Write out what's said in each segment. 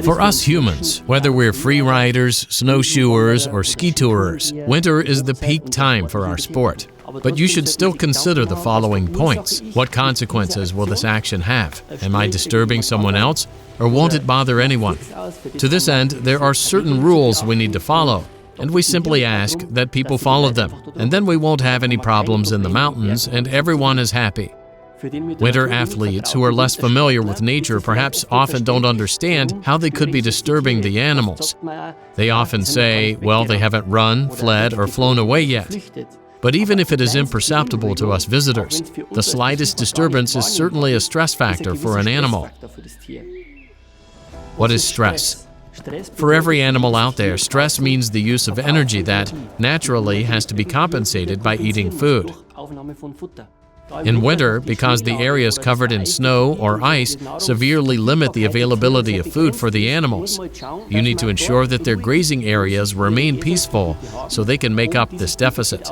For us humans, whether we're free riders, snowshoers, or ski tourers, winter is the peak time for our sport. But you should still consider the following points. What consequences will this action have? Am I disturbing someone else, or won't it bother anyone? To this end, there are certain rules we need to follow, and we simply ask that people follow them, and then we won't have any problems in the mountains, and everyone is happy. Winter athletes who are less familiar with nature perhaps often don't understand how they could be disturbing the animals. They often say, well, they haven't run, fled, or flown away yet. But even if it is imperceptible to us visitors, the slightest disturbance is certainly a stress factor for an animal. What is stress? For every animal out there, stress means the use of energy that, naturally, has to be compensated by eating food. In winter, because the areas covered in snow or ice severely limit the availability of food for the animals, you need to ensure that their grazing areas remain peaceful so they can make up this deficit.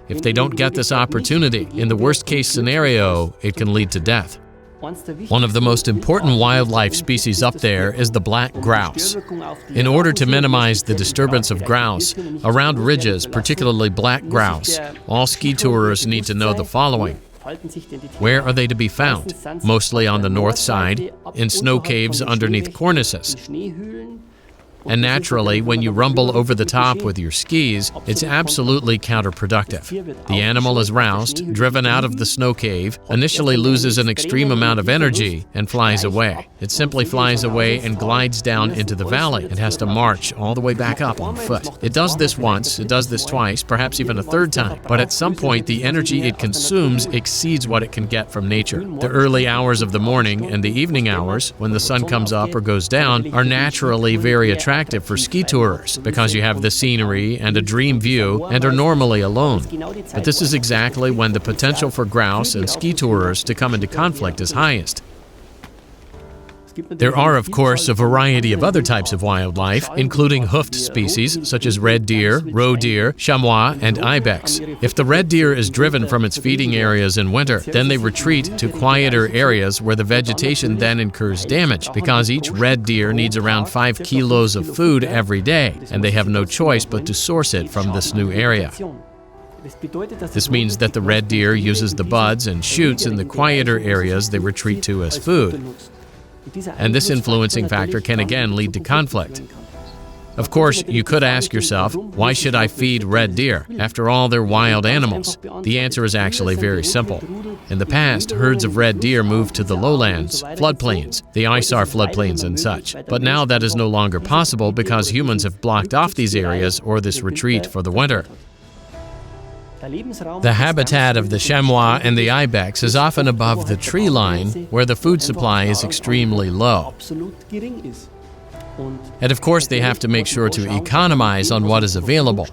If they don't get this opportunity, in the worst-case scenario, it can lead to death. One of the most important wildlife species up there is the black grouse. In order to minimize the disturbance of grouse, around ridges, particularly black grouse, all ski tourers need to know the following. Where are they to be found? Mostly on the north side, in snow caves underneath cornices. And naturally, when you rumble over the top with your skis, it's absolutely counterproductive. The animal is roused, driven out of the snow cave, initially loses an extreme amount of energy, and flies away. It simply flies away and glides down into the valley. It has to march all the way back up on foot. It does this once, it does this twice, perhaps even a third time. But at some point, the energy it consumes exceeds what it can get from nature. The early hours of the morning and the evening hours, when the sun comes up or goes down, are naturally very attractive for ski tourers because you have the scenery and a dream view and are normally alone. But this is exactly when the potential for grouse and ski tourers to come into conflict is highest. There are, of course, a variety of other types of wildlife, including hoofed species such as red deer, roe deer, chamois, and ibex. If the red deer is driven from its feeding areas in winter, then they retreat to quieter areas where the vegetation then incurs damage, because each red deer needs around 5 kilos of food every day, and they have no choice but to source it from this new area. This means that the red deer uses the buds and shoots in the quieter areas they retreat to as food. And this influencing factor can again lead to conflict. Of course, you could ask yourself, why should I feed red deer? After all, they're wild animals. The answer is actually very simple. In the past, herds of red deer moved to the lowlands, floodplains, the ISAR floodplains and such. But now that is no longer possible because humans have blocked off these areas or this retreat for the winter. The habitat of the chamois and the ibex is often above the tree line, where the food supply is extremely low. And of course, they have to make sure to economize on what is available.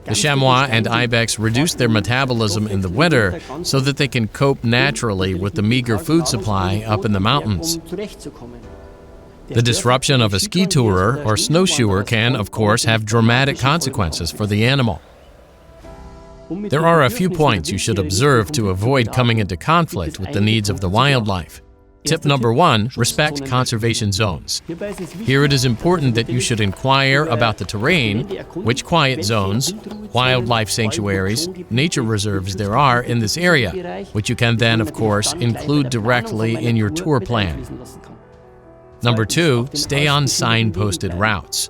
The chamois and ibex reduce their metabolism in the winter so that they can cope naturally with the meager food supply up in the mountains. The disruption of a ski tourer or snowshoer can, of course, have dramatic consequences for the animal. There are a few points you should observe to avoid coming into conflict with the needs of the wildlife. Tip number 1, respect conservation zones. Here it is important that you should inquire about the terrain, which quiet zones, wildlife sanctuaries, nature reserves there are in this area, which you can then, of course, include directly in your tour plan. Number 2, stay on signposted routes.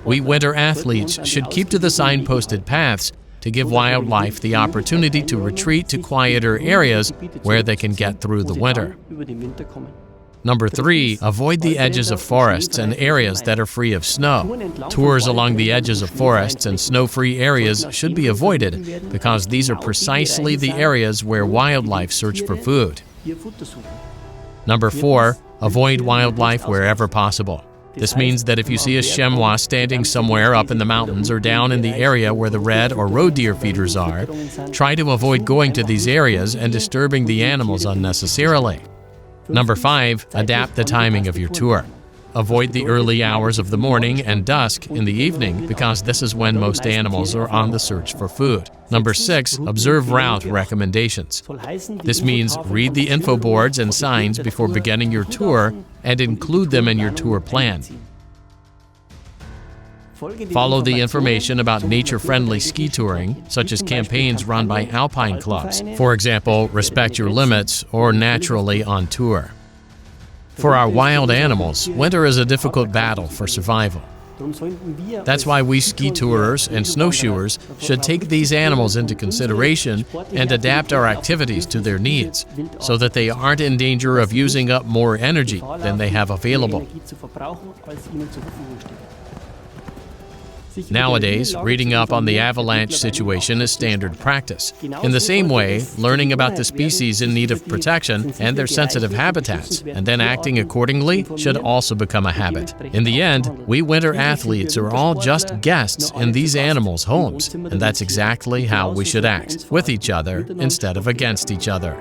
We winter athletes should keep to the signposted paths to give wildlife the opportunity to retreat to quieter areas where they can get through the winter. Number 3, avoid the edges of forests and areas that are free of snow. Tours along the edges of forests and snow-free areas should be avoided because these are precisely the areas where wildlife search for food. Number 4, avoid wildlife wherever possible. This means that if you see a chamois standing somewhere up in the mountains or down in the area where the red or roe deer feeders are, try to avoid going to these areas and disturbing the animals unnecessarily. Number 5, adapt the timing of your tour. Avoid the early hours of the morning and dusk in the evening because this is when most animals are on the search for food. Number 6, observe route recommendations. This means read the info boards and signs before beginning your tour and include them in your tour plan. Follow the information about nature-friendly ski touring, such as campaigns run by alpine clubs. For example, respect your limits or naturally on tour. For our wild animals, winter is a difficult battle for survival. That's why we ski tourers and snowshoers should take these animals into consideration and adapt our activities to their needs, so that they aren't in danger of using up more energy than they have available. Nowadays, reading up on the avalanche situation is standard practice. In the same way, learning about the species in need of protection and their sensitive habitats, and then acting accordingly, should also become a habit. In the end, we winter athletes are all just guests in these animals' homes, and that's exactly how we should act, with each other instead of against each other.